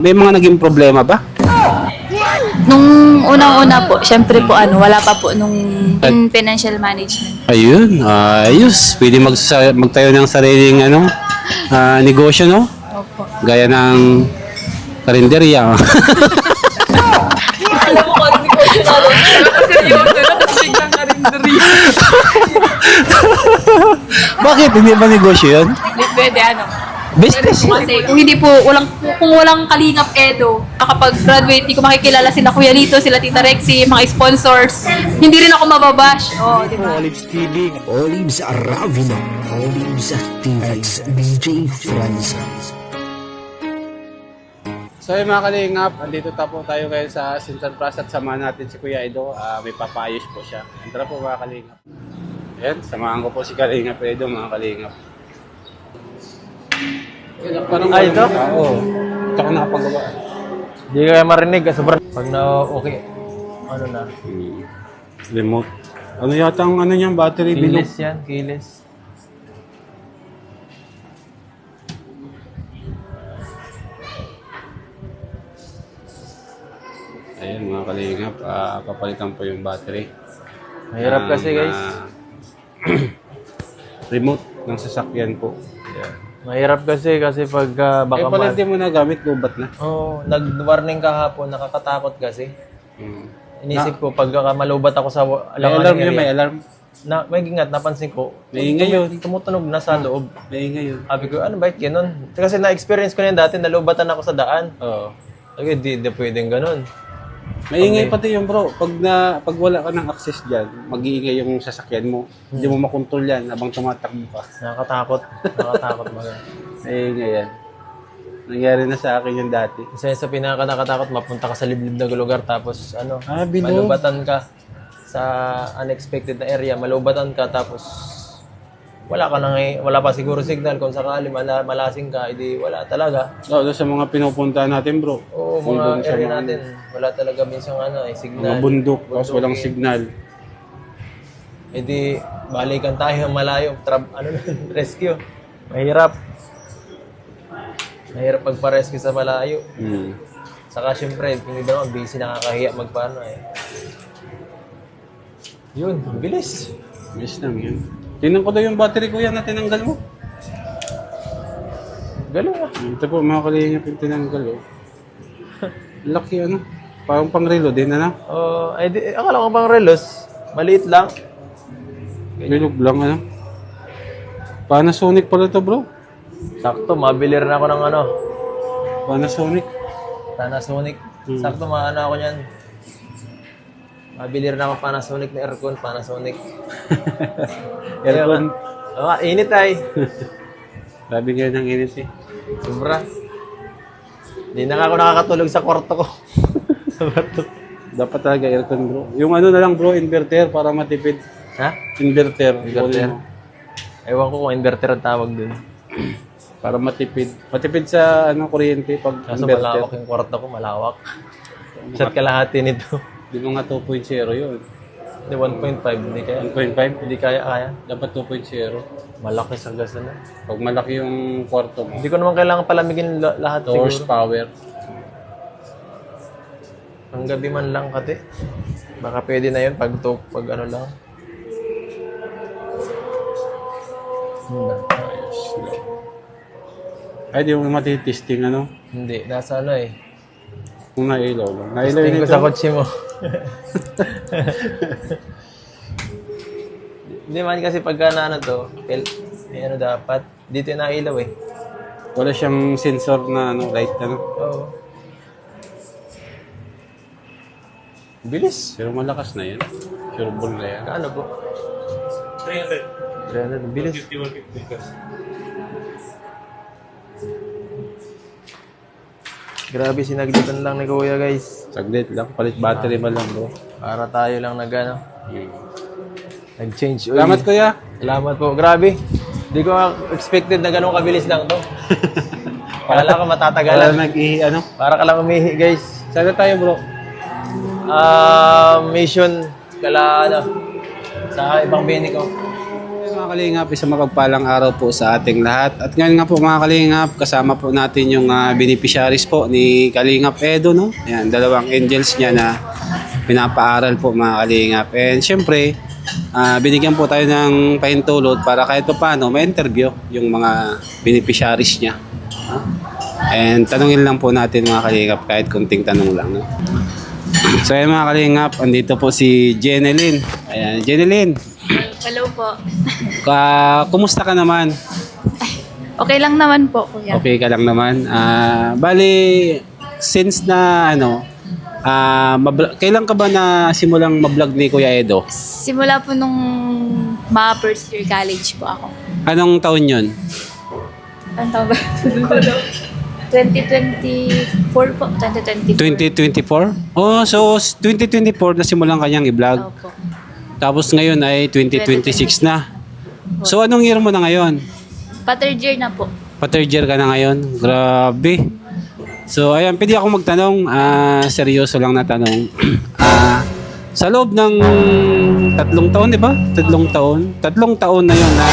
May mga naging problema ba? Nung unang-una po, syempre po wala pa po nung financial management. Ayun, ayos. Pwede magtayo ng sariling negosyo, no? Opo. Gaya ng karinderya. Alam mo kung ano negosyo na lang. Seryoso na, tapos biglang karinderya. Bakit? Hindi ba negosyo yun? Hindi pwede Business yun. Kasi kung walang Kalingap Edo, kapag graduate, di ko makikilala sila Kuya Lito, sila Tita Rexy, mga sponsors. Hindi rin ako mababash. Oh, di ba? Olives TV, Olives Aravino, Olives TV, BJ Francis. So yung mga kalingap, andito tayo ngayon sa Central Plaza at samahan natin si Kuya Edo. May papayos po siya. Tara po mga kalingap. Ayan, samahan ko po si Kalingap Edo mga kalingap. Ay, ito? Oo. Ito ko nakapagawa. Hindi kaya marinig kasi sobrang pag na okay. Ano na? Remote. Ano yata ang niyan, battery bilog? Kilis yan, kilis. Ayan mga kalingap, papalitan po yung battery. Mahirap kasi guys. Remote ng sasakyan po. Ayan. Mahirap kasi pag baka Kaya pala hindi mo nagamit, lubat na. nag-warning kahapon, nakakatakot kasi. Hmm. Inisip ko pag malubat ako sa May alarm yun, may alarm. may gingat, napansin ko. May ingay yun. Tumutunog na sa loob. May ingay yun. Sabi ko, ano ba ganun? Kasi na-experience ko na yun dati, nalubatan ako sa daan. Oo. Sabi ko, di pwedeng ganun. May ingay pati yung bro. Pag wala ka ng access dyan, mag-iingay yung sasakyan mo. Hindi mo makontrol yan habang tumatakbo ka. Nakakatakot. Nakakatakot mga. May ingay yan. Nangyari na sa akin yung dati. Isa sa pinaka-nakatakot, mapunta ka sa liblib na lugar tapos Bilog. malubatan ka sa unexpected na area, malubatan ka tapos wala pa siguro signal kung sakali malasing ka, edi wala talaga. Doon sa mga pinupunta natin bro. Oo, Kung doon mga sa area mga- natin, wala talaga minsan signal. Mga bundok, tapos walang signal. Edi balikan tayo malayo, rescue. Mahirap. Mahirap pagpa-rescue sa malayo. Hmm. Saka syempre, yung iba naman, busy nakakahiya magpaano eh. Yun, ang bilis. Miss lang yun. Tingnan ko daw yung battery ko yan na tinanggal mo. Galing ah. Ito po mga kalingap yung tinanggal oh. Laki Parang pang relo din Akala ko bang relos, maliit lang. Bilog lang Panasonic pala to bro. Sakto, mabili rin ako ng Panasonic. Panasonic. Sakto, maano ako niyan. Mabili rin ako Panasonic na aircon, Panasonic. Aircon. Init ay. Sabi ngayon ng init eh. Sobra. Hindi na nga ako nakakatulog sa kwarto ko. Sa bato. Dapat talaga aircon bro. Yung na lang bro, inverter para matipid. Ha? Inverter. Inverter? Kunin mo. Ewan ko kung inverter ang tawag dun. Para matipid. Matipid sa kuryente pag Kaso inverter. malawak yung kwarto ko, malawak. Isa't kalahati nito. Di mo nga 2.0 yun. Hindi, 1.5. Hindi kaya. 1.5? Hindi kaya. Dapat 2.0. Malaki sa gas na. Pag malaki yung kwarto mo. Hindi ko naman kailangan palamigin lahat 2 horsepower. Ang gabi man lang kati. Baka pwede na yun pag ano lang. Ay, di mo matitesting Hindi, nasa Kung nailaw lang. Nailaw Testing yun ko sa kotse mo. Hindi man kasi pagka na may dapat. Dito na ilaw eh. Wala siyang sensor na light Oo. Bilis. Pero malakas na yan. Sure ball na yan. Kaano po? 300. Bilis. Grabe, sinaglitan lang ni Kuya guys. Saglit lang. Palit battery ba lang bro? Para tayo lang nag-change oil. Salamat kuya. Salamat po. Grabe. Hindi ko expected na ganun kabilis lang to. Kala ko Para matatagalan. Para ka lang umihi guys. Sana tayo bro. Mission sa ibang bini ko. mga kalingap, isang mapagpalang araw po sa ating lahat. At ngayon nga po mga kalingap, kasama po natin yung beneficiaries po ni Kalingap Edo, no? Ayan, dalawang angels niya na pinapaaral po mga kalingap. And syempre, binigyan po tayo ng pahintulot para kahit pa paano ma-interview yung mga beneficiaries niya. And tanungin lang po natin mga kalingap, kahit kunting tanong lang, no? So ayan mga kalingap, andito po si Jenelyn. Ayan, Jenelyn, Hello po. kumusta ka naman? Okay lang naman po, kuya. Okay ka lang naman. Bali, since na kailan ka ba na simulang mablog ni Kuya Edo? Simula po nung mga first year college po ako. Anong taon yun? Anong tawag ba? 2024 po. 2024. 2024? Oh, so 2024 na simulan kanyang i-vlog. Opo. Tapos ngayon ay 2026 na. So anong year mo na ngayon? Pa-third year na po. Pa-third year ka na ngayon? Grabe. So ayan, pwede ako magtanong. Seryoso lang na tanong. Sa loob ng 3 taon, di ba? 3 taon. 3 taon na yun na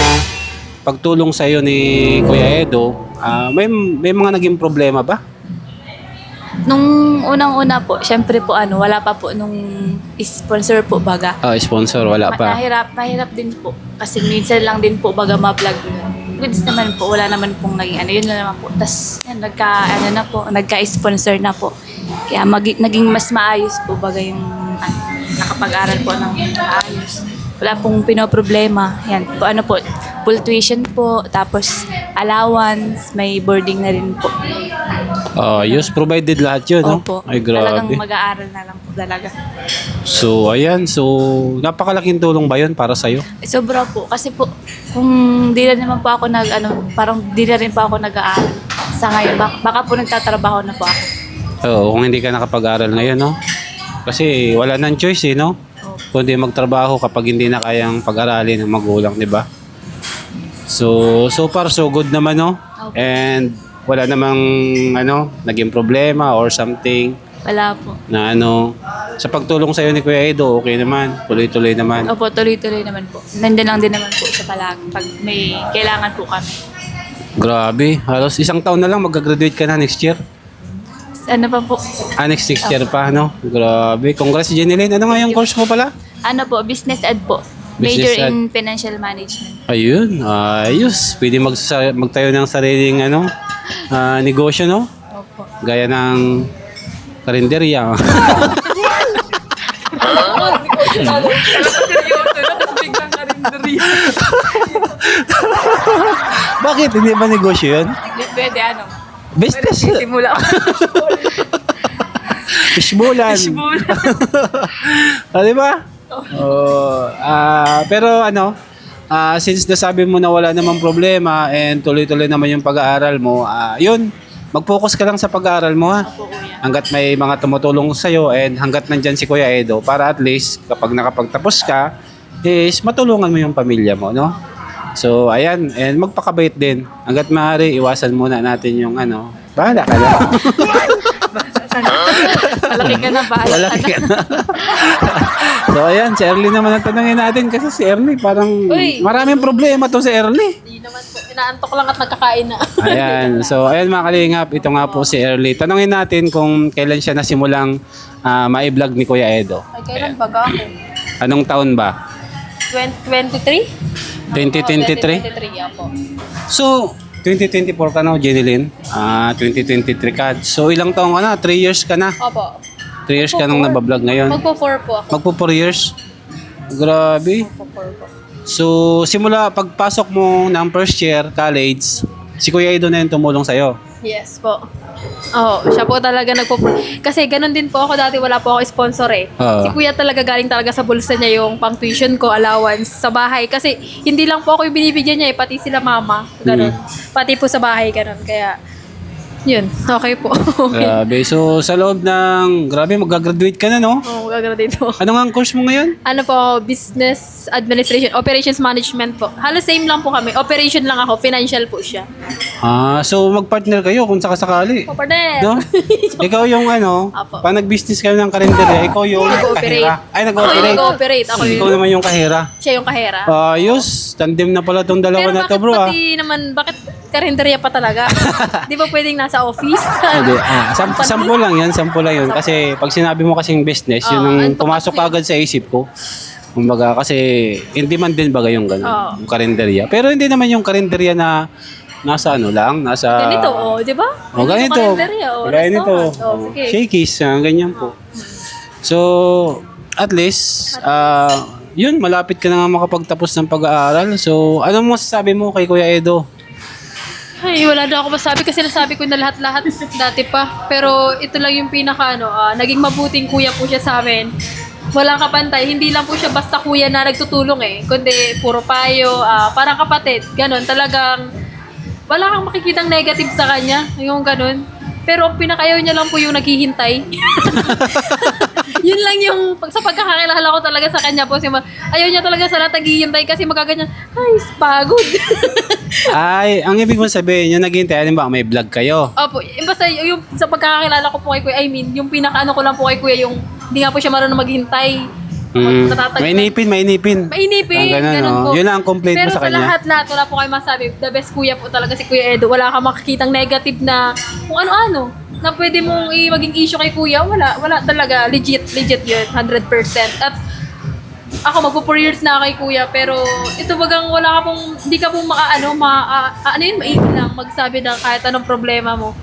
pagtulong sa iyo ni Kuya Edo, may mga naging problema ba? Nung unang-una po, syempre po wala pa po nung sponsor po baga. Sponsor, wala pa. Mahirap din po. Kasi minsan lang din po baga ma-vlog. Goods naman po, wala naman pong naging yun na naman po. Tapos nagka-sponsor na po. Kaya naging mas maayos po baga yung nakapag-aral po ng maayos. Wala pong pinoproblema. Yan po, full tuition po, tapos allowance, may boarding na rin po. Yes, provided lahat yun, no? Opo. Ay, Talagang grabe. mag-aaral na lang po talaga. So, ayan. So, napakalaking tulong ba yun para sa'yo? Sobra po. Kasi po, kung di na naman po ako parang di na rin po ako nag-aaral sa ngayon. Baka po nagtatrabaho na po ako. Oo, kung hindi ka nakapag-aral ngayon, no? Kasi wala nang choice, no? Kundi magtrabaho kapag hindi na kayang pag-aralin ng magulang, di ba? So far, so good naman, no? Okay. And wala namang, naging problema or something Wala po. na sa pagtulong sa'yo ni Kuya Edo, okay naman, tuloy-tuloy naman. Opo, tuloy-tuloy naman po. Nandiyan lang din naman po siya palagi pag may kailangan po kami. Grabe, halos 1 taon na lang mag-graduate ka na next year. Ano pa po? Next year pa, no? Grabe, congrats Jenilyn. Ano nga yung course mo pala? Ano po? Business ed po. Business Major ed. in financial management. Ayun, ayos. Pwede magtayo ng sariling negosyo, no? Opo. Gaya ng karinderya. Bakit? Hindi ba negosyo yun? Pwede Business. Simula ako. Fishbowlan. Di ba? Pero since nasabi mo na wala namang problema and tuloy-tuloy naman yung pag-aaral mo, yun, mag-focus ka lang sa pag-aaral mo, ha? Opo, kuya. Hanggat may mga tumutulong sa'yo and hanggat nandyan si Kuya Edo para at least kapag nakapagtapos ka, is matulungan mo yung pamilya mo, no? So, ayan. And magpakabait din. Hanggat maaari, iwasan muna natin yung bahala ka na. Malaki ka na ba? Malaki ka na. So, ayan. Si Erly naman ang tanongin natin kasi si Erly parang Uy! maraming problema to si Erly. Hindi naman po. Inaantok lang at nagkakain na. Ayan. So, ayan mga kalingap. Ito nga po si Erly. Tanongin natin kung kailan siya nasimulang ma-vlog ni Kuya Edo. Ay, kailan baga ako? Anong taon ba? 2023? 2023? 2023 ako. So, 2024 ka na, Jenilyn. 2023 ka. So, ilang taon ka na? 3 years ka na. Opo. 3 years ka nang nabablog ngayon. Magpo-4 po ako. Magpo 4 years. Grabe. Magpo-4 po. So, simula pagpasok mo ng first year college, si Kuya Edo na yung tumulong sa'yo. Yes po. Siya po talaga kasi ganun din po ako dati, wala po ako sponsor eh. Si kuya talaga galing talaga sa bulsa niya yung pang tuition ko, allowance sa bahay. Kasi hindi lang po ako yung binibigyan niya eh, pati sila mama. Ganun. Pati po sa bahay, ganun. Kaya Yun, okay po. Okay. Grabe. So, sa loob ng... Grabe, mag-graduate ka na, no? Oo, gagraduate po. Ano nga ang course mo ngayon? Ano po, business administration, operations management po. Halos same lang po kami. Operation lang ako, financial po siya. So mag-partner kayo kung sakasakali. O, partner. No? Ikaw yung ano, Apo. pag nag-business kayo ng karinderya, ikaw yung Nag-ooperate. kahira. Ay, Ako yung nag-ooperate. nag-ooperate. Ako Ikaw yung, naman yung kahira. siya yung kahera. Ayos, tandem na pala tong dalawa Pero na to, bakit bro. pati naman, bakit karinderya pa talaga? Di ba pwedeng nasa office? Hindi, sample lang yan, sample lang yun. Kasi pag sinabi mo kasing business, yun ang ano pa pumasok kasi? agad sa isip ko. Kumbaga, kasi in demand din baga yung gano'n, Oo. yung karinderya. Pero hindi naman yung karinderya na nasa ano lang, nasa... Ganito, oh, di ba? Ganito. Karinderya, oh, Ganito. restaurant. Oh, sige. Shakies, ganyan po. So, at least, yun, malapit ka na nga makapagtapos ng pag-aaral. So, anong masasabi mo kay Kuya Edo? Ay, wala na ako masabi kasi nasabi ko na lahat-lahat dati pa. Pero ito lang yung pinaka naging mabuting kuya po siya sa amin. Walang kapantay, hindi lang po siya basta kuya na nagtutulong kundi puro payo, parang kapatid, ganun. Talagang wala kang makikitang negative sa kanya, yung ganun. Pero ang pinakayaw niya lang po yung naghihintay. Yun lang yung, sa pagkakakilala ko talaga sa kanya po, ayaw niya talaga sa lahat naghihintay kasi magaganyan, ay, pagod. Ay, ang ibig mong sabihin, yung naghihintay, alin ba, may vlog kayo? Opo, basta yung sa pagkakakilala ko po kay Kuya, I mean, yung pinakaano ko lang po kay Kuya, yung hindi nga po siya marunong maghintay. Natatag- May inipin. Mainipin, Ganun, ganun no? po. Yun lang ang complaint Pero mo sa kanya. lahat, wala po kayo masabi. The best kuya po talaga si Kuya Edo. Wala kang makikitang negative na kung ano-ano na pwede mong maging issue kay Kuya. Wala talaga. Legit yun. 100%. At ako, magpo 4 years na kay Kuya, pero ito bagang wala ka pong, hindi ka pong maigi lang magsabi na kahit anong problema mo.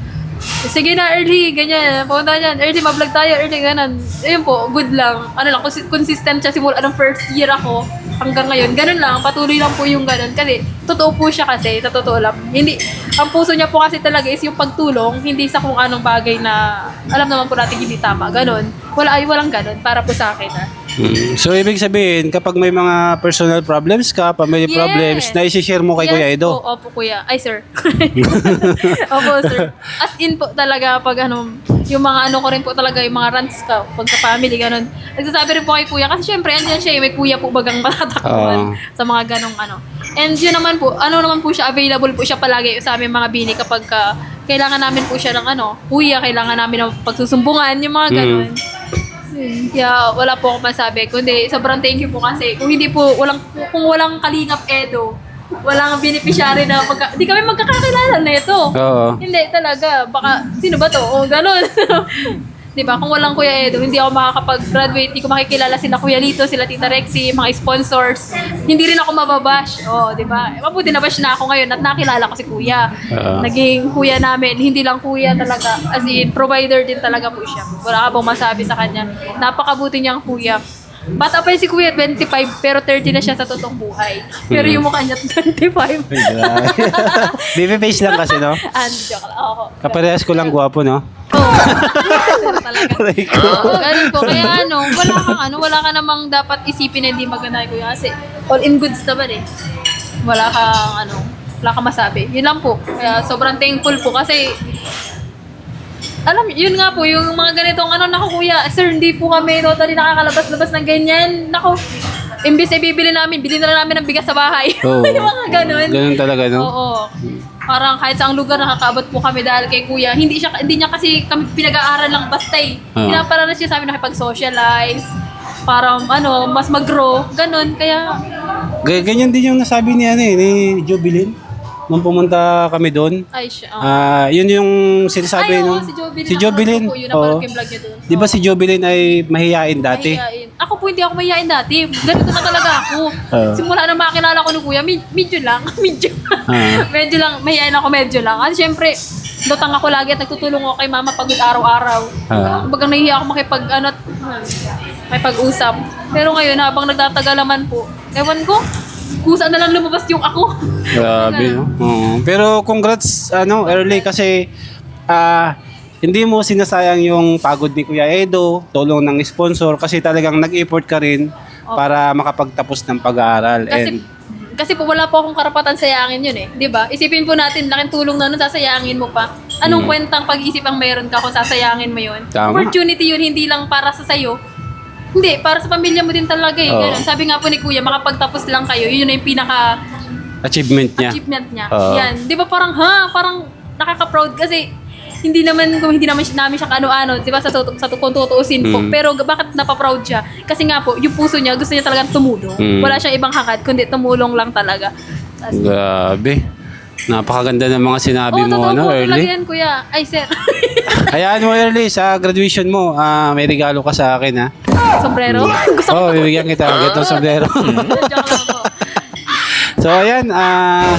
Sige na, early, ganyan. Pumunta dyan, early, ma-vlog tayo, early, ganun. Ayun po, good lang. Ano lang, consistent siya simula ng first year ako hanggang ngayon. Ganun lang, patuloy lang po yung ganun. Kasi, totoo po siya kasi, sa totoo lang. Hindi, ang puso niya po kasi talaga is yung pagtulong, hindi sa kung anong bagay na alam naman po natin hindi tama. Ganun. Walang ganun, para po sa akin. So, ibig sabihin, kapag may mga personal problems ka, family Yes. problems, na isi-share mo kay Kuya Edo. Opo, Kuya. Ay, sir. Opo, sir. As in po talaga, pag yung mga ko rin po talaga, yung mga rants ka, pag sa family, ganun. Nagsasabi rin po kay Kuya, kasi syempre, andyan siya, may Kuya po bagang matatakbuhan sa mga ganong And yun naman po, naman po siya, available po siya palagi sa aming mga bini kapag kailangan namin po siya ng Kuya, kailangan namin ng pagsusumbungan, yung mga ganun. Kaya wala po akong masabi, kundi sobrang thank you po kasi kung walang Kalingap Edo, walang beneficiary na di kami magkakakilala na ito. Oo. Hindi talaga, baka sino ba to? O ganun. 'Di ba? Kung walang Kuya Edo, hindi ako makakapag-graduate, hindi ko makikilala sila Kuya Lito, sila Tita Rexy, mga sponsors. Hindi rin ako mababash. 'Di ba? Mabuti na bash na ako ngayon at nakilala ko si Kuya. Naging kuya namin, hindi lang kuya talaga, as in provider din talaga po siya. Wala ka pong masabi sa kanya. Napakabuti niyang kuya. Bata pa yun si Kuya, 25, pero 30 na siya sa totoong buhay. Pero yung mukha niya, 25. Baby face lang kasi, no? Joke lang. Oo. Kaparehas ko lang gwapo, no? Oo. Talaga. Ganun po. Kaya wala ka namang dapat isipin na hindi maganda kay Kuya. Kasi all in goods naman Wala kang masabi. Yun lang po. Kaya sobrang thankful po kasi yun nga po, yung mga ganitong naku Kuya, sir, hindi po kami totally nakakalabas-labas ng ganyan. Naku, imbis ay bilhin na lang namin ng bigas sa bahay. Oo. Yung mga ganun. Ganun talaga, no? Oo. Parang kahit saang lugar nakakaabot po kami dahil kay Kuya. Hindi niya kasi kami pinag-aaral lang basta Pinaparanas siya sa amin nakipag-socialize. Parang mas mag-grow. Ganun. Kaya Ganyan din yung nasabi ni Jobilin. Nung pumunta kami doon. ay siya. Yun yung sinasabi oo, nung si Jobilin. Si Jobilin. Yun napanood ko yung vlog niya doon. Di ba si Jobilin ay mahihain dati? Mahihain. Ako po hindi ako mahihain dati. Ganito na talaga ako. Simula na makilala ko ni Kuya, medyo lang. Medyo lang. Mahihain ako medyo lang. At syempre, lutang ako lagi at nagtutulong ako kay mama pagod araw-araw. Bagang nahihiya ako makipag-usap. Pero ngayon, habang nagtatagalaman po, ewan ko, kusa na lang lumabas yung ako. Grabe, no? Pero congrats, early kasi hindi mo sinasayang yung pagod ni Kuya Edo, tulong ng sponsor, kasi talagang nag-effort ka rin para makapagtapos ng pag-aaral. Kasi po wala po akong karapatan sayangin yun di ba? Isipin po natin, laking tulong na nun, sasayangin mo pa. Anong kwentang pag-isip ang meron ka kung sasayangin mo yun? Tama. Opportunity yun, hindi lang para sa sayo. Hindi, para sa pamilya mo din talaga eh. Oo. Ganun. Sabi nga po ni Kuya, makapagtapos lang kayo, yun na yung pinaka Achievement niya. achievement niya. Oo. Yan. Di ba parang nakaka-proud kasi hindi naman namin siya kaano-ano, di ba, kung tutuusin po. Mm. Pero bakit napaproud siya? Kasi nga po, yung puso niya, gusto niya talagang tumulong. Mm. Wala siyang ibang hangad, kundi tumulong lang talaga. Grabe. Napakaganda ng mga sinabi mo, totoo ano, po talaga Early. yan, Kuya. Ay, sir. Hayaan mo, Early, sa graduation mo, may regalo ka sa akin, ha? Sombrero? Gusto ko. Oo, bibigyan kita. Gatong sombrero. Joke lang po. So, ayan,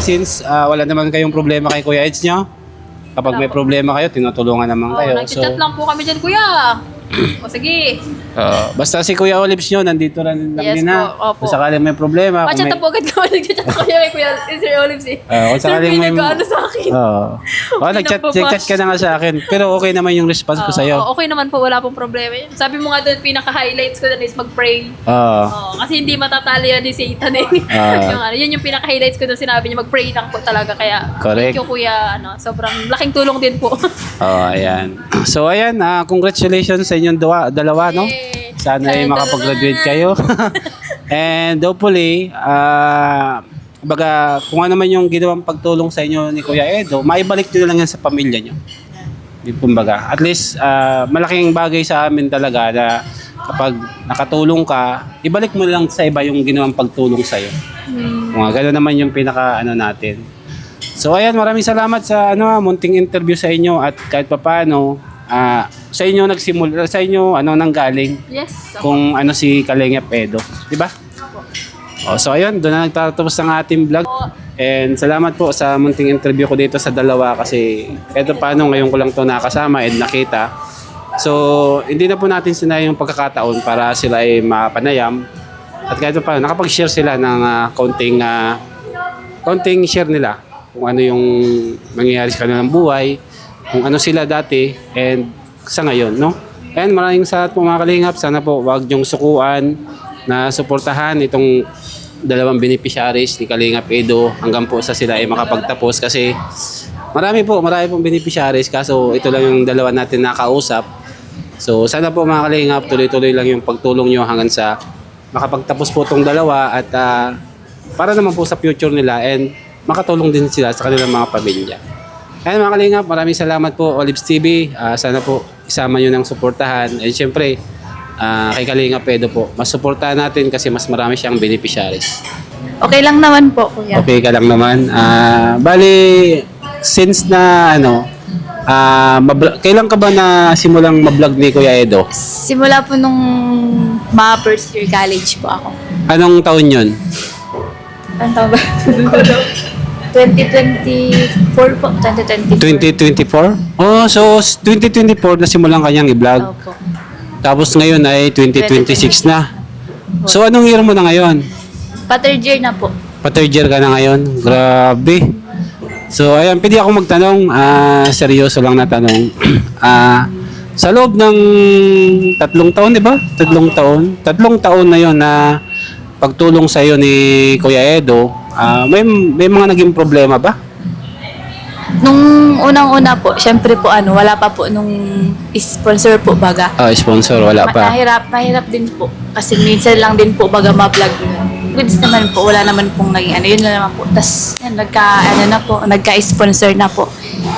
since wala naman kayong problema kay Kuya Eds nyo, kapag may problema kayo, tinutulungan naman Oh, kayo. nag-chat lang po kami dyan, Kuya. O sige. Basta si Kuya Olives nyo, nandito lang Yes din, ha? po, opo. Kung sakaling may problema. Pachat na po agad kami. Nag-chat ako kay Kuya Sir Olives eh. Kung Sir, sakaling may may... nag-ano sa akin. nag-chat ka na nga sa akin. Pero okay naman yung response ko sa'yo. Okay naman po, wala pong problema. Sabi mo nga doon, pinaka-highlights ko doon is mag-pray. Oo. Kasi hindi matatali yan ni Satan eh. Yun yung pinaka-highlights ko doon, sinabi niya, mag-pray lang po talaga. Kaya, Correct. thank you Kuya, sobrang laking tulong din po. Ayan. So, ayan, congratulations sa inyong dalawa, no? Yay! Sana ay makapag-graduate kayo. And hopefully, baga, kung ano man yung ginawang pagtulong sa inyo ni Kuya Edo, maibalik nyo na lang yan sa pamilya nyo. Di kumbaga. At least, malaking bagay sa amin talaga na kapag nakatulong ka, ibalik mo lang sa iba yung ginawang pagtulong sa'yo. Kung gano'n naman yung pinaka-ano natin. So ayan, maraming salamat sa munting interview sa inyo at kahit papaano, sa inyo nagsimula, sa inyo nanggaling Yes. kung si Kalingap Edo, di ba? So ayun, doon na nagtatapos ang ating vlog. And salamat po sa munting interview ko dito sa dalawa kasi kahit paano ngayon ko lang to nakasama and nakita. So hindi na po natin sinayang yung pagkakataon para sila ay mapanayam at kahit paano nakapag-share sila ng konting share nila kung ano yung nangyayari sa kanilang buhay, kung ano sila dati and sa ngayon, no? And maraming salamat po mga kalingap. Sana po wag niyong sukuan na suportahan itong dalawang beneficiaries ni Kalingap Edo hanggang po sa sila ay makapagtapos kasi marami pong beneficiaries kaso ito lang yung dalawa natin nakausap. So sana po mga kalingap, tuloy-tuloy lang yung pagtulong nyo hanggang sa makapagtapos po itong dalawa at para naman po sa future nila and makatulong din sila sa kanilang mga pamilya. Ayan mga kalingap, maraming salamat po Olives TV. Sana po isama nyo ng suportahan. And syempre, kay Kalingap Edo po, mas suportahan natin kasi mas marami siyang beneficiaries. Okay lang naman po, Kuya. Okay ka lang naman. Bali, since na kailan ka ba na simulang mablog ni Kuya Edo? Simula po nung mga first year college po ako. Anong taon yun? Ano tawag ba? 2024 po. 2024. 2024? Oh, so 2024 na simulang kanyang i-vlog. Opo. Tapos ngayon ay 2026 na. So anong year mo na ngayon? Pa-third year na po. Pa-third year ka na ngayon? Grabe. So ayan, pwede ako magtanong, seryoso lang na tanong. Sa loob ng 3 taon, di ba? 3 taon. 3 taon na yon na pagtulong sa iyo ni Kuya Edo, may mga naging problema ba? Nung unang-una po, syempre po wala pa po nung sponsor po baga. Sponsor, wala pa. Mahirap din po. Kasi minsan lang din po baga ma-vlog yun. Goods naman po, wala naman pong naging yun na naman po. Tapos, nagka-sponsor na po.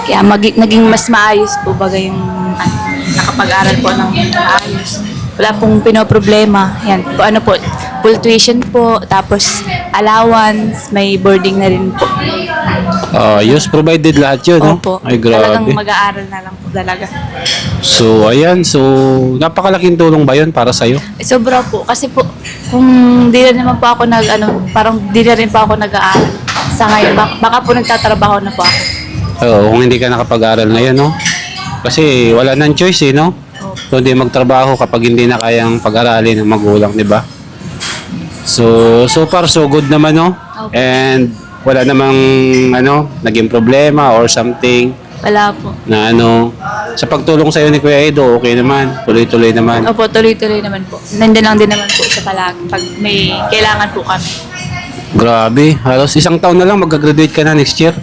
Kaya naging mas maayos po baga yung nakapag-aral po ng maayos. Wala pong pinoproblema. Yan, po, full tuition po, tapos allowance, may boarding na rin po. Yes, provided lahat yun, no? Opo, Ay, talagang grabe. mag-aaral na lang po talaga. So, ayan. So, napakalaking tulong ba yun para sa'yo? Sobra po. Kasi po, kung di na naman po ako parang di na rin po ako nag-aaral sa ngayon. Baka po nagtatrabaho na po ako. Oo, kung hindi ka nakapag-aral ngayon, no? Kasi wala nang choice, no? Kundi magtrabaho kapag hindi na kayang pag-aralin ng magulang, di ba? So far, so good naman, no? Okay. And wala namang, naging problema or something Wala po. na sa pagtulong sa'yo ni Kuya Edo, okay naman, tuloy-tuloy naman. Opo, tuloy-tuloy naman po. Nandun lang din naman po siya palagi pag may kailangan po kami. Grabe, halos 1 taon na lang, mag-graduate ka na next year.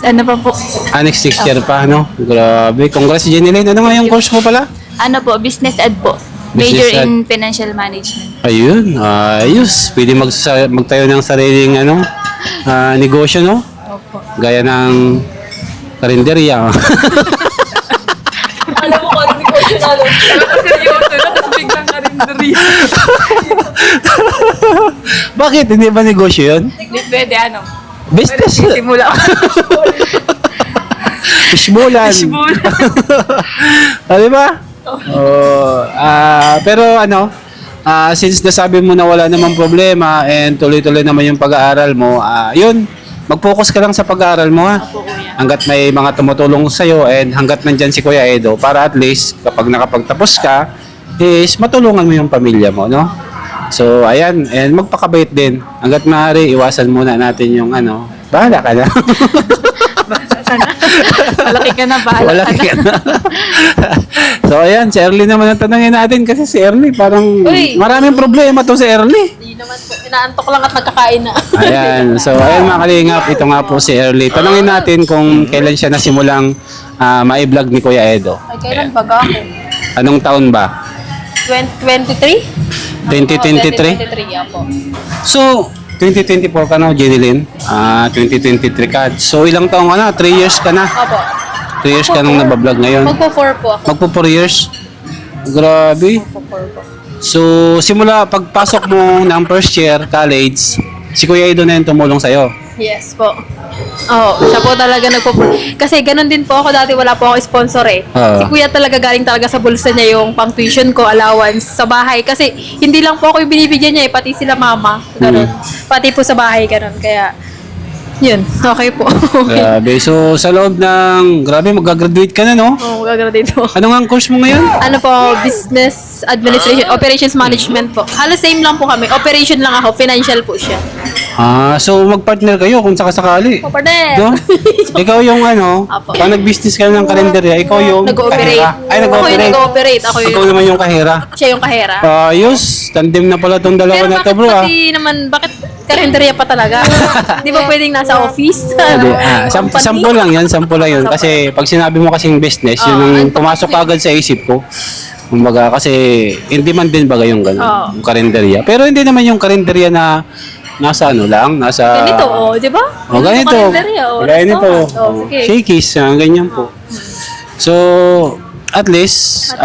ano pa po? Next 6 year pa, no? Grabe. Congrats, Jeneline. Ano nga yung course mo pala? Ano po, business ed po. Business Major ed. in financial management. Ayun, ayos. Pwede magtayo ng sariling negosyo, no? Opo. Gaya ng karinderya. Alam mo kung ano negosyo na lang. Seryoso na, tapos biglang karinderiya. Bakit? Hindi ba negosyo yun? Hindi pwede ano. Business. Simula ko. Fishbowlan. Di ba? Pero since nasabi mo na wala namang problema and tuloy-tuloy naman yung pag-aaral mo, yun, mag-focus ka lang sa pag-aaral mo ha. Hanggat may mga tumutulong sa'yo and hanggat nandyan si Kuya Edo para at least kapag nakapagtapos ka, is matulungan mo yung pamilya mo, no? So, ayan, and magpakabait din. Hanggat maaari, iwasan muna natin yung bahala ka na. Malaki ka na, bahala Wala ka na. ka na. So, ayan, si Erly naman ang tanongin natin kasi si Erly parang Uy! maraming problema to si Erly. Hindi naman po, inaantok lang at nagkakain na. Ayan, so ayan mga kalingap, ito nga po si Erly. Tanongin natin kung kailan siya nasimulang ma-vlog ni Kuya Edo. Ay, kailan baga ako? Anong taon ba? 2023? 2023? 2023, yeah po. So, 2024 ka na, Jeneline. 2023 ka. So, ilang taong ka na? 3 years ka na. Opo. 3 years ka nang nabablog ngayon. Magpo-4 po ako. Magpo 4 years. Grabe. Magpo-4 po. So, simula pagpasok mo ng first year college, si Kuya Edo na yung tumulong sa'yo. Yes po. Oo, siya po talaga kasi ganun din po ako dati, wala po ako sponsor eh. Oo. Si kuya talaga galing talaga sa bulsa niya yung pang tuition ko, allowance sa bahay. Kasi hindi lang po ako yung binibigyan niya eh, pati sila mama. Ganun. Pati po sa bahay, ganun. Kaya, yun, okay po. Grabe. So, sa loob ng... Grabe, mag-graduate ka na, no? Oo, gagraduate po. Ano nga ang course mo ngayon? Ano po, business administration, operations management po. Halos same lang po kami. Operation lang ako, financial po siya. So mag-partner kayo kung sakasakali. O, partner! No? Ikaw yung Apo. pag nag-business ka ng kalendarya, ikaw yung Nag-ooperate. kahera. Ay, Ako yung nag-ooperate. nag-ooperate. Ako Ikaw yung, naman yung kahera. siya yung kahera. Ayos, tandem na pala tong dalawa Pero na to, bakit bro. pati naman, bakit kalendarya pa talaga? Di ba pwedeng nasa office? Company? Sample lang yan, sample lang yun. Kasi pag sinabi mo kasing business, yun ang pumasok agad sa isip ko. Kumbaga, kasi in demand din baga yung gano'n, yung kalendarya. Pero hindi naman yung kalendarya na nasa nasa... Ganito, di ba? Ganito. Kalendarya, Ganito. restaurant. Sige. Shakies, ganyan po. So, at least,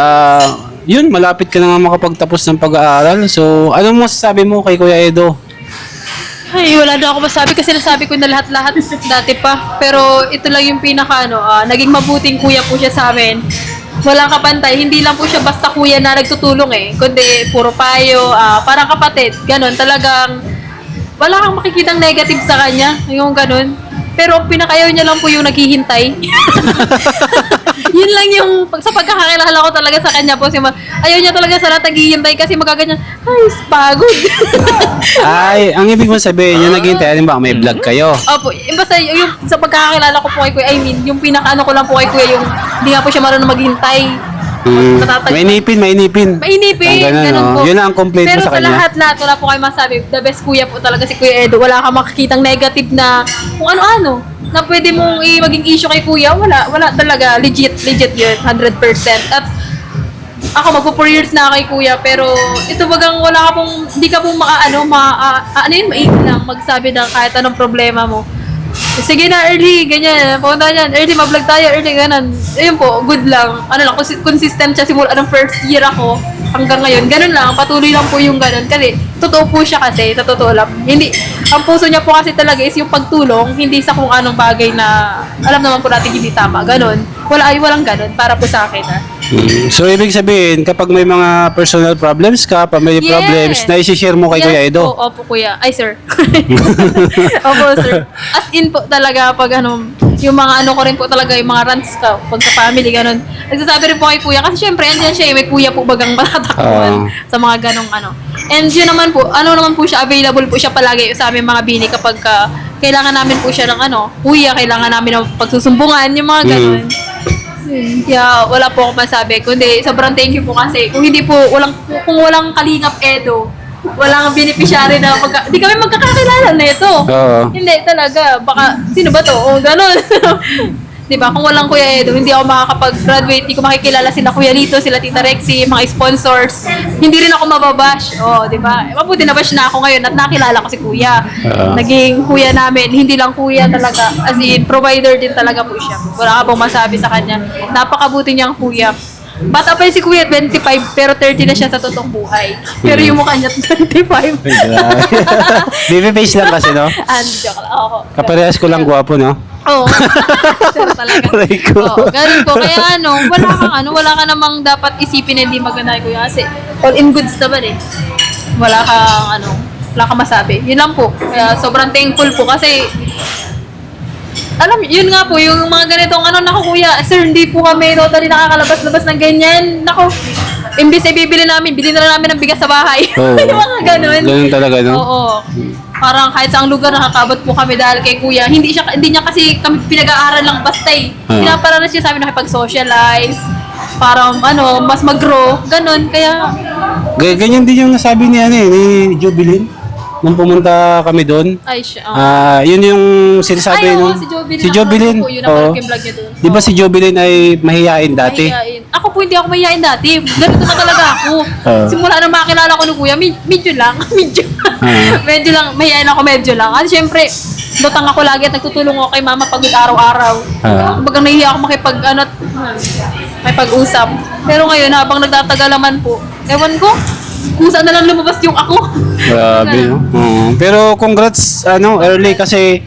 yun, malapit ka na nga makapagtapos ng pag-aaral. So, anong masasabi mo kay Kuya Edo? Ay, wala na ako masabi kasi nasabi ko na lahat-lahat dati pa. Pero ito lang yung pinaka naging mabuting kuya po siya sa amin. Walang kapantay, hindi lang po siya basta kuya na nagtutulong eh. Kundi puro payo, parang kapatid. Ganon, talagang wala kang makikitang negative sa kanya. Yung ganon. Pero pinakayaw niya lang po yung naghihintay. Yun lang yung, sa pagkakakilala ko talaga sa kanya po, ayaw niya talaga sa lahat naghihintay kasi magaganyan, ay, pagod. Ay, ang ibig mo sabihin, yung naghihintay, ba may vlog kayo? Opo, basta yung sa pagkakakilala ko po kay Kuya, I mean, yung pinakaano ko lang po kay Kuya, yung hindi nga po siya marunong maghintay. May nipin. Mainipin, ganun po. Yun ang complete pero mo sa kanya. Pero sa lahat, wala po kayo masabi. The best kuya po talaga si Kuya Edo. Wala kang makikitang negative na kung ano-ano na pwede mong maging issue kay Kuya. Wala talaga. Legit yun. 100%. At ako, magpo 4 years na kay Kuya. Pero ito bagang wala ka pong, hindi ka pong maiilang lang magsabi ng kahit anong problema mo. Sige na, early, ganyan. Punta niyan, early, mag-vlog tayo, early, ganun. Ayun po, good lang. Ano lang, consistent siya simula ng first year ako hanggang ngayon. Ganun lang, patuloy lang po yung ganun. Kasi, totoo po siya kasi, sa totoo lang. Hindi, ang puso niya po kasi talaga is yung pagtulong, hindi sa kung anong bagay na alam naman po natin hindi tama. Ganun. Walang ganun, para po sa akin, ha. So, ibig sabihin, kapag may mga personal problems ka, family Yes. problems, na isi-share mo kay Kuya Edo. Opo, kuya. Ay, sir. Opo, sir. As in po talaga, pag yung mga ko rin po talaga, yung mga rants ka, pag sa family, ganun. Nagsasabi rin po kay kuya, kasi syempre, andyan siya, may kuya po bagang matatakbuhan sa mga ganong And yun naman po, naman po siya, available po siya palagi sa aming mga bini kapag kailangan namin po siya ng kuya, kailangan namin ng pagsusumbungan, yung mga ganun. Kaya wala po ako masabi, kundi sobrang thank you po kasi kung walang Kalingap Edo, wala kang beneficiary na di kami magkakakilala na ito. Oo. Hindi talaga. Baka, sino ba to? O, ganun. Di ba? Kung walang Kuya Edo, hindi ako makakapag-graduate. Hindi ko makikilala sila Kuya Lito, sila Tita Rexy, mga sponsors. Hindi rin ako mababash. O, di ba? Mabuti nabash na ako ngayon at nakilala ko si Kuya. Naging Kuya namin. Hindi lang Kuya talaga. As in, provider din talaga po siya. Wala ka pong masabi sa kanya. Napakabuti niyang Kuya. Bata pa yun si Kuya, 25, pero 30 na siya sa totoong buhay. Pero yung mukha niya, 25. Baby face lang kasi, no? Joke lang ako. Kaparehas ko lang gwapo, no? Oo. Sure talaga. Aray ko. Oo, ganun po. Kaya wala ka namang dapat isipin na hindi maganda kay Kuya kasi all in goods naman eh. Wala kang masabi. Yun lang po. Kaya sobrang thankful po kasi yun nga po, yung mga ganitong naku Kuya, sir, hindi po kami totally nakakalabas-labas ng ganyan. Naku, imbis ay bibili na lang namin ng bigas sa bahay. Oo. Yung mga ganun. Ganun talaga, no? Oo. Parang kahit saang lugar nakakabot po kami dahil kay Kuya. Hindi niya kasi kami pinag-aaral lang basta eh. Pinaparanas siya sa amin nakipag-socialize. Parang mas mag-grow. Ganun. Kaya Ganyan din yung nasabi ni Jubilin. Nung pumunta kami doon. ay siya. Yun yung sinasabi Ay, oo, nung... si Jobilin. Si Jobilin. Po, yun ang vlog niya doon. Di ba si Jobilin ay mahihain dati? Mahihain. Ako po hindi ako mahihain dati. Ganito na talaga ako. Simula na makilala ko ni Kuya, medyo lang. Medyo lang. Mahihain ako medyo lang. At syempre, lutang ako lagi at nagtutulong ako kay mama pagod araw-araw. Bagang nahihiya ako makipag-usap. Pero ngayon, habang nagtatagalaman po, ewan ko, kung saan na lang lumabas yung ako. Grabe, no? Pero congrats, early kasi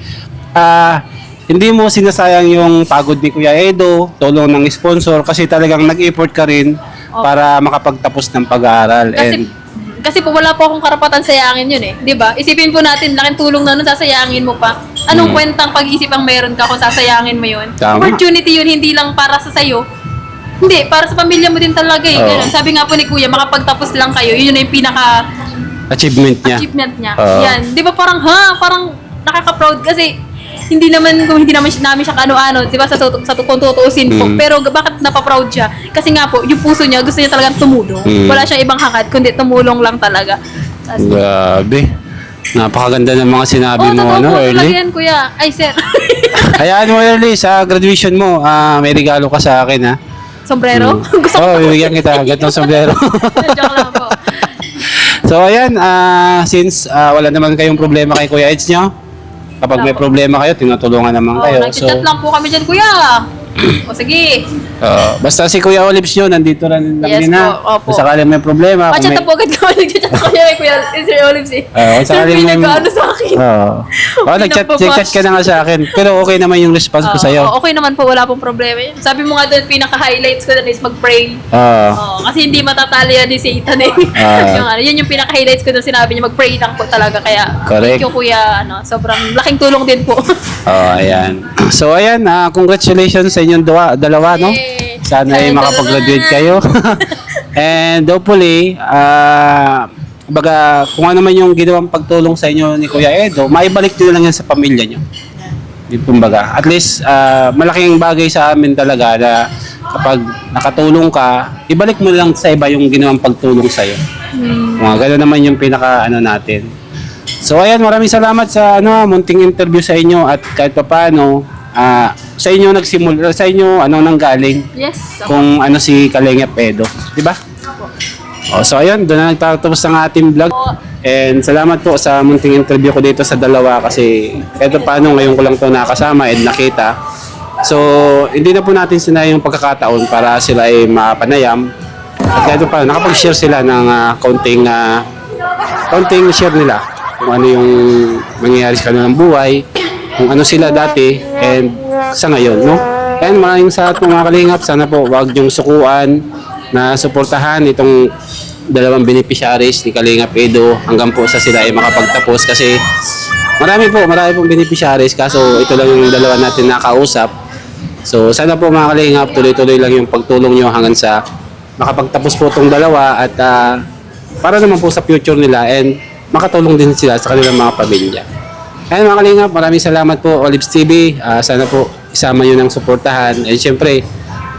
hindi mo sinasayang yung pagod ni Kuya Edo, tulong ng sponsor, kasi talagang nag-effort ka rin para makapagtapos ng pag-aaral. Kasi po wala po akong karapatan sayangin yun eh. 'Di ba? Isipin po natin, laking tulong na nun, sasayangin mo pa. Anong kwentang pag-isip ang meron ka kung sasayangin mo yun? Tama. Opportunity yun, hindi lang para sa sayo. Hindi, para sa pamilya mo din talaga eh. Ganun. Sabi nga po ni Kuya, makapagtapos lang kayo, yun na yung Achievement niya. niya. Yan. 'Di ba parang nakaka-proud kasi hindi naman namin siya kano-ano, 'di ba sa kung tutuusin po. Pero bakit napaproud siya? Kasi nga po, yung puso niya gusto niya talagang tumulong. Wala siyang ibang hangad kundi tumulong lang talaga. Grabe. Napakaganda ng mga sinabi mo, totoo po, talaga early. yan, Kuya. Ay, sir. Hayaan mo, early, sa graduation mo, may regalo ka sa akin, ha? Sombrero? Gusto ko. Bibigyan kita. Gatong sombrero. Joke lang po. So, ayan, since wala naman kayong problema kay Kuya Eds nyo, kapag may problema kayo, tinutulungan naman kayo. Nag-chat lang po kami dyan, Kuya. O, sige. Basta si Kuya Olives nyo, nandito lang Yes din na. po, opo. Kung sakaling may problema. Pachat na po agad kami. Nag-chat ako kaya kay Kuya Sir Olives eh. kung Sir, sakaling may... pinag-ano sa akin. nag-chat Pinagpabash. ka na nga sa akin. Pero okay naman yung response ko sa'yo. Okay naman po, wala pong problema. Sabi mo nga doon, pinaka-highlights ko doon is mag-pray. Kasi hindi matatali yan ni Satan eh. Yun yung pinaka-highlights ko doon, sinabi niya mag-pray lang po talaga. Kaya, Correct. thank you Kuya, sobrang laking tulong din po. Ayan. So, ayan, congratulations sa inyong dalawa, no? Yay! Sana ay makapag-graduate kayo. And hopefully, baga, kung ano man yung ginawang pagtulong sa inyo ni Kuya Edo, maibalik nyo lang yan sa pamilya nyo. Kumbaga, at least, malaking bagay sa amin talaga na kapag nakatulong ka, ibalik mo lang sa iba yung ginawang pagtulong sa'yo. Gano'n naman yung natin. So ayan, maraming salamat sa munting interview sa inyo at kahit papaano, sa inyo nanggaling Yes. kung si Kalingap Edo, di ba? So ayun, doon na nagtatapos ang ating vlog. And salamat po sa munting interview ko dito sa dalawa kasi kahit paano ngayon ko lang to nakasama and nakita. So hindi na po natin sinayang yung pagkakataon para sila ay mapanayam. At kahit paano nakapag-share sila ng konting share nila kung ano yung mangyayari sa kanilang buhay, kung ano sila dati and sa ngayon, no? And maraming sa ating mga kalingap, sana po wag niyong sukuan na suportahan itong dalawang beneficiaries ni Kalingap Edo hanggang po sa sila ay makapagtapos kasi marami pong beneficiaries kaso ito lang yung dalawa natin nakausap. So sana po mga kalingap, tuloy-tuloy lang yung pagtulong nyo hanggang sa makapagtapos po itong dalawa at para naman po sa future nila and makatulong din sila sa kanilang mga pamilya. Ayun mga kalingap, maraming salamat po Olives TV. Sana po isama nyo ng suportahan and syempre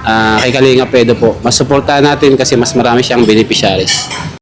kay Kalingap Edo po, mas suportahan natin kasi mas marami siyang beneficiaries.